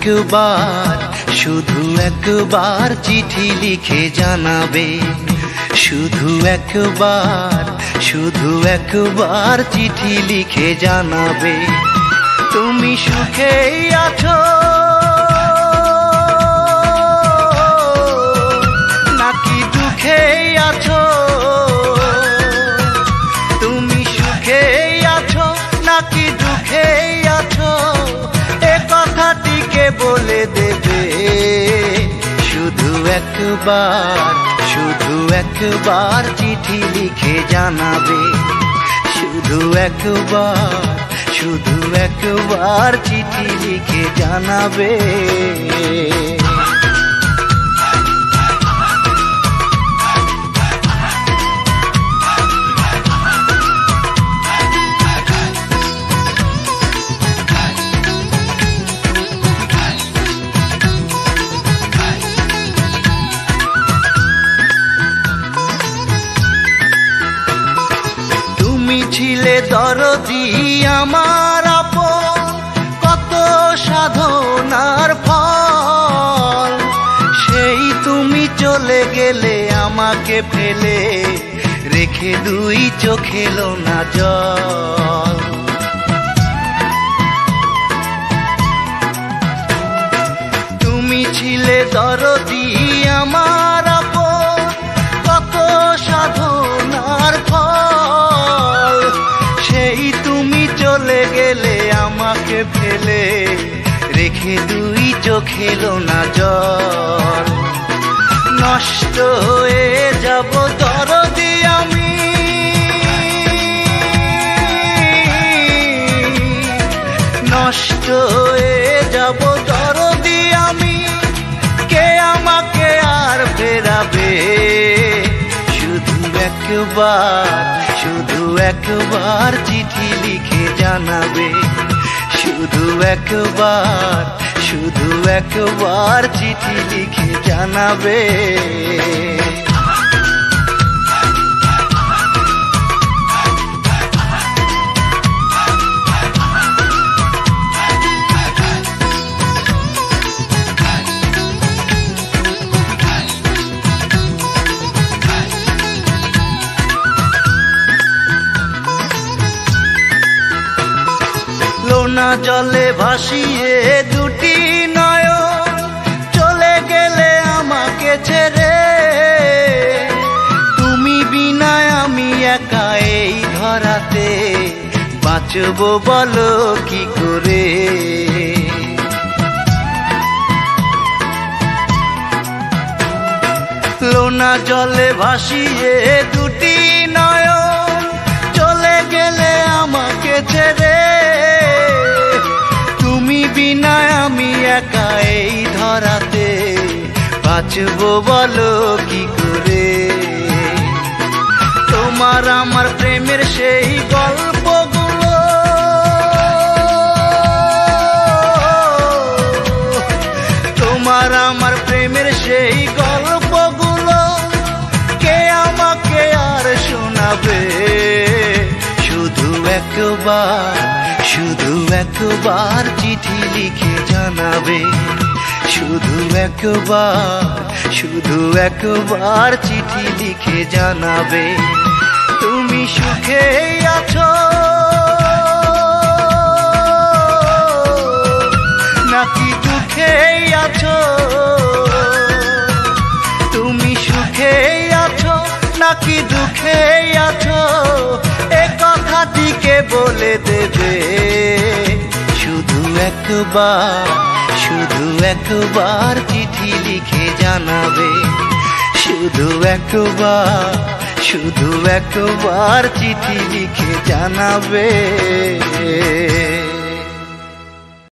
একবার, শুধু একবার চিঠি লিখে জানাবে। শুধু একবার, শুধু একবার চিঠি লিখে জানাবে তুমি সুখেই আছো নাকি দুঃখেই আছো, তুমি সুখেই আছো নাকি দুঃখেই আছো, এ কথাটিকে বলে দেবে। শুধু একবার, শুধু একবার চিঠি লিখে জানাবে। শুধু একবার, শুধু একবার চিঠি লিখে জানাবে। ছিলে দরদি আমার আপন, কত সাধনার ফল, সেই তুমি চলে গেলে আমাকে ফেলে, রেখে দুই চোখে এলো না জল। তুমি ছিলে দরদি আমার আপন, কত সাধনার ফল, সেই তুমি চলে গেলে আমাকে ফেলে, রেখে দুই চোখে এলো না জল। নষ্ট হয়ে যাব দরদি আমি, নষ্ট হয়ে যাব দরদি আমি, কে আমাকে আর ফেরাবে। শুধু একবার, শুধু একবার চিঠি লিখে জানাবে। শুধু একবার, শুধু একবার চিঠি লিখে জানাবে। লোনা জলে ভাসিয়ে দুটি নয়ন, চলে গেলে আমাকে ছেড়ে, তুমি বিনা আমি একা এই ধরাতে, বাঁচবো বলো কি করে। লোনা জলে ভাসিয়ে দুটি নয়ন, চলে গেলে আমাকে ছেড়ে, তুমি বিনা আমি একা এই ধরাতে, বাঁচবো বলো কি করে। তোমার আমার প্রেমের সেই গল্পগুলো, তোমার আমার প্রেমের সেই গল্পগুলো, কে আমাকে আর শোনাবে। শুধু একবার, শুধু একবার চিঠি লিখে জানাবে। শুধু একবার, শুধু একবার চিঠি লিখে জানাবে তুমি সুখেই আছো নাকি দুঃখেই আছো, তুমি সুখেই আছো নাকি দুঃখেই আছো, এ কথাটিকে বলে দেবে। শুধু একবার, শুধু একবার চিঠি লিখে জানাবে। শুধু একবার, শুধু একবার চিঠি লিখে জানাবে।